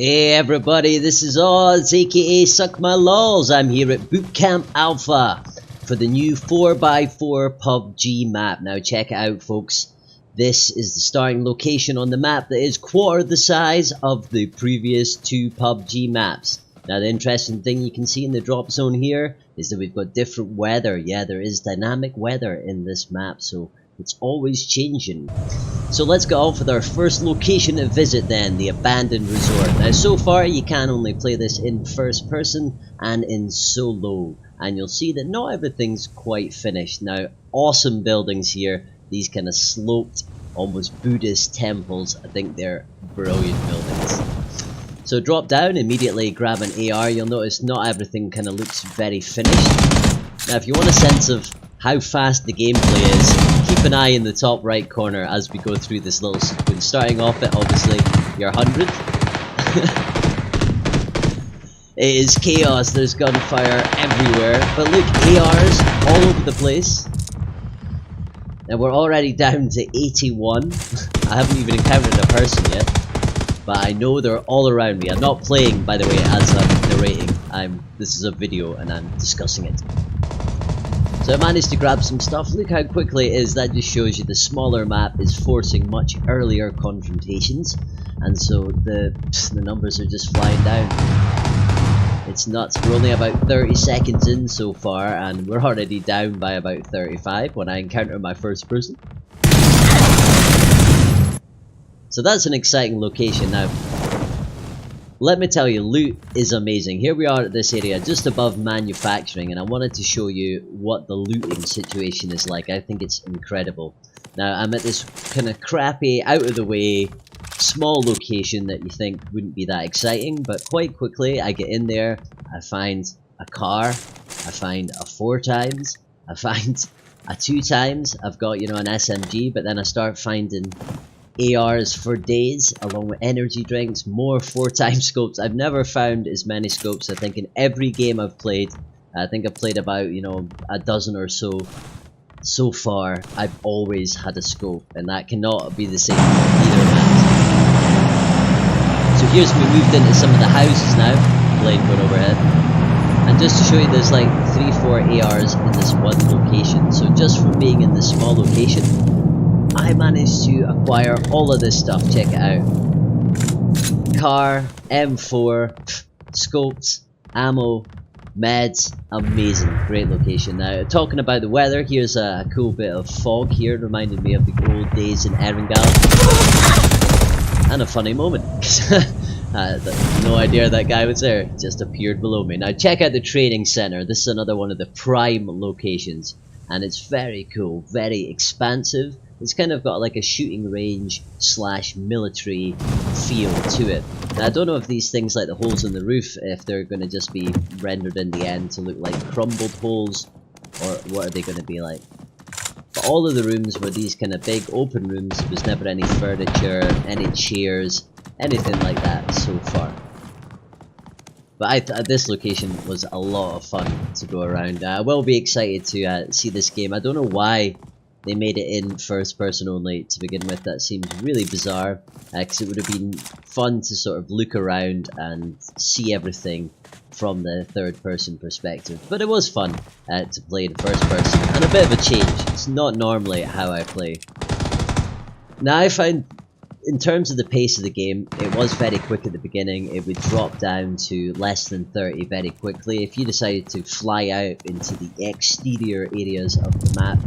Hey everybody, this is Oz, aka Suck My Lols. I'm here at Bootcamp Alpha for the new 4x4 PUBG map. Now check it out, folks. This is the starting location on the map that is quarter the size of the previous two PUBG maps. Now the interesting thing you can see in the drop zone here is that we've got different weather. Yeah, there is dynamic weather in this map, so it's always changing. So let's get off with our first location to visit then, the abandoned resort. Now so far you can only play this in first person and in solo, and you'll see that not everything's quite finished. Now awesome buildings here, these kind of sloped almost Buddhist temples. I think they're brilliant buildings. So drop down, immediately grab an AR. You'll notice not everything kind of looks very finished. Now if you want a sense of how fast the gameplay is, keep an eye in the top right corner as we go through this little sequence. Starting off at obviously your 100. It is chaos, there's gunfire everywhere, but look, ARs all over the place. And we're already down to 81. I haven't even encountered a person yet, but I know they're all around me. I'm not playing, by the way, as I'm narrating. This is a video and I'm discussing it. So I managed to grab some stuff. Look how quickly it is. That just shows you the smaller map is forcing much earlier confrontations, and so the numbers are just flying down. It's nuts. We're only about 30 seconds in so far, and we're already down by about 35 when I encounter my first person. So that's an exciting location. Now let me tell you, loot is amazing. Here we are at this area just above manufacturing, and I wanted to show you what the looting situation is like. I think it's incredible. Now I'm at this kind of crappy, out of the way, small location that you think wouldn't be that exciting, but quite quickly I get in there, I find a car, I find a 4x, I find a 2x, I've got, you know, an SMG, but then I start finding ARs for days, along with energy drinks, more 4x scopes. I've never found as many scopes. I think in every game I've played, I think I've played about, you know, a dozen or so. So far, I've always had a scope, and that cannot be the same for either map. So here's we moved into some of the houses now, plane going overhead. And just to show you, there's like 3-4 ARs in this one location. So just from being in this small location, I managed to acquire all of this stuff. Check it out. Car, M4, scopes, ammo, meds, amazing, great location. Now talking about the weather, here's a cool bit of fog here, reminded me of the old days in Erangel. And a funny moment, no idea that guy was there, just appeared below me. Now check out the training center. This is another one of the prime locations, and it's very cool, very expansive. It's kind of got like a shooting range / military feel to it. Now I don't know if these things like the holes in the roof, if they're going to just be rendered in the end to look like crumbled holes, or what are they going to be like. But all of the rooms were these kind of big open rooms. There was never any furniture, any chairs, anything like that so far. But this location was a lot of fun to go around. I will be excited to see this game. I don't know why they made it in first person only to begin with. That seems really bizarre, because it would have been fun to sort of look around and see everything from the third person perspective. But it was fun to play in first person, and a bit of a change. It's not normally how I play. Now I find, in terms of the pace of the game, it was very quick at the beginning. It would drop down to less than 30 very quickly. If you decided to fly out into the exterior areas of the map,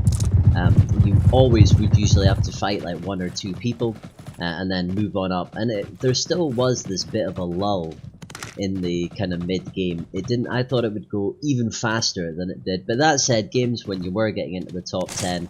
you always would usually have to fight like 1 or 2 people and then move on up. And there still was this bit of a lull in the kind of mid-game. I thought it would go even faster than it did. But that said, games when you were getting into the top 10,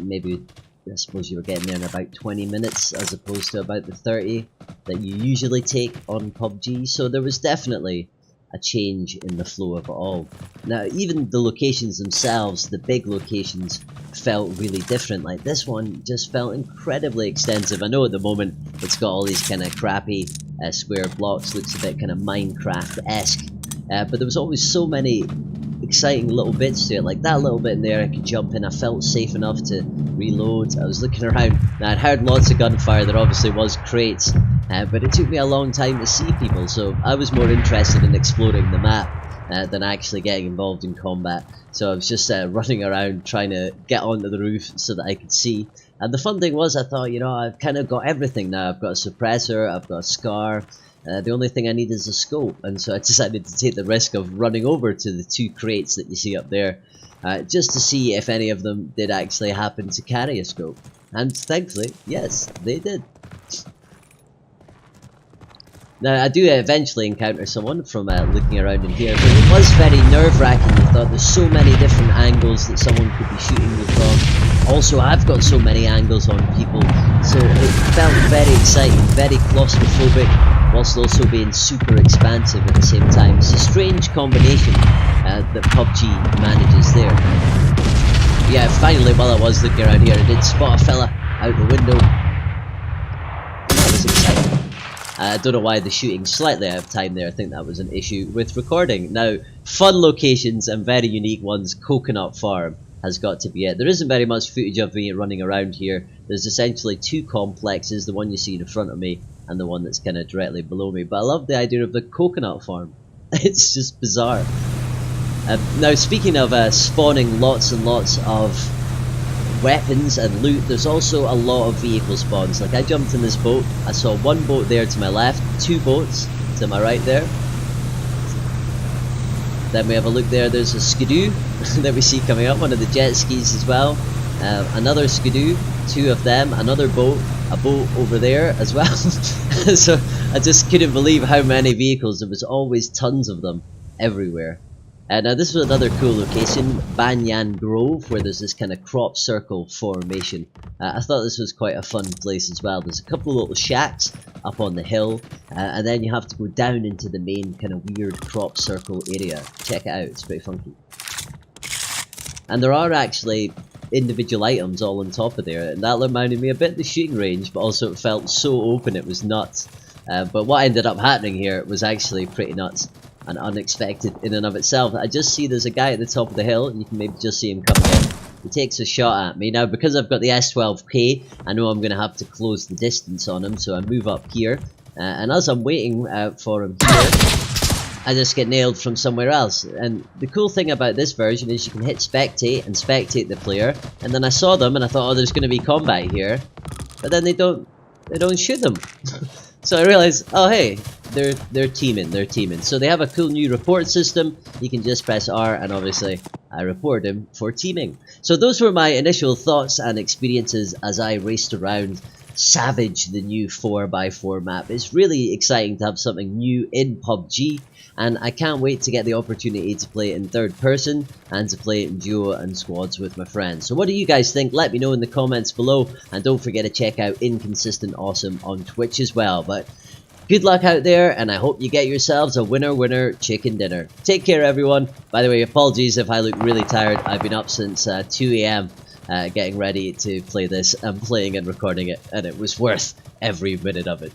maybe I suppose you were getting there in about 20 minutes as opposed to about the 30 that you usually take on PUBG. So there was definitely a change in the flow of it all. Now even the locations themselves, the big locations, felt really different. Like this one just felt incredibly extensive. I know at the moment it's got all these kind of crappy square blocks, looks a bit kind of Minecraft-esque, but there was always so many exciting little bits to it. Like that little bit in there I could jump in, I felt safe enough to reload. I was looking around, now I'd heard lots of gunfire. There obviously was crates but it took me a long time to see people, so I was more interested in exploring the map than actually getting involved in combat. So I was just running around trying to get onto the roof so that I could see. And the fun thing was, I thought, you know, I've kind of got everything now. I've got a suppressor, I've got a scar. The only thing I need is a scope, and so I decided to take the risk of running over to the 2 crates that you see up there, just to see if any of them did actually happen to carry a scope. And thankfully, yes, they did. Now, I do eventually encounter someone from looking around in here, but it was very nerve-wracking. I thought there's so many different angles that someone could be shooting me from. Also, I've got so many angles on people, so it felt very exciting, very claustrophobic, whilst also being super expansive at the same time. It's a strange combination that PUBG manages there. Yeah, finally, while I was looking around here, I did spot a fella out the window. That was exciting. I don't know why the shooting's slightly out of time there. I think that was an issue with recording. Now, fun locations and very unique ones. Coconut Farm has got to be it. There isn't very much footage of me running around here. There's essentially 2 complexes, the one you see in front of me and the one that's kind of directly below me. But I love the idea of the Coconut Farm. It's just bizarre. Now, speaking of spawning lots and lots of weapons and loot, there's also a lot of vehicle spawns. Like, I jumped in this boat, I saw 1 boat there to my left, 2 boats to my right there. Then we have a look there, there's a skidoo that we see coming up, one of the jet skis as well. Another skidoo, 2 of them, another boat, a boat over there as well. So I just couldn't believe how many vehicles. There was always tons of them everywhere. Now this was another cool location, Banyan Grove, where there's this kind of crop circle formation. I thought this was quite a fun place as well. There's a couple of little shacks up on the hill, and then you have to go down into the main kind of weird crop circle area. Check it out, it's pretty funky. And there are actually individual items all on top of there, and that reminded me a bit of the shooting range, but also it felt so open it was nuts. But what ended up happening here was actually pretty nuts and unexpected in and of itself. I just see there's a guy at the top of the hill, and you can maybe just see him coming in. He takes a shot at me. Now, because I've got the S12K, I know I'm going to have to close the distance on him, so I move up here, and as I'm waiting for him here, I just get nailed from somewhere else. And the cool thing about this version is you can hit spectate and spectate the player, and then I saw them and I thought, oh, there's going to be combat here, but then they don't shoot them. So I realized, oh hey, they're teaming. So they have a cool new report system. You can just press R, and obviously I report him for teaming. So those were my initial thoughts and experiences as I raced around Savage, the new 4x4 map. It's really exciting to have something new in PUBG, and I can't wait to get the opportunity to play it in third person and to play it in duo and squads with my friends. So what do you guys think? Let me know in the comments below, and don't forget to check out Inconsistent Awesome on Twitch as well. But good luck out there, and I hope you get yourselves a winner chicken dinner. Take care, everyone. By the way, apologies if I look really tired. I've been up since 2 AM getting ready to play this. I'm playing and recording it, and it was worth every minute of it.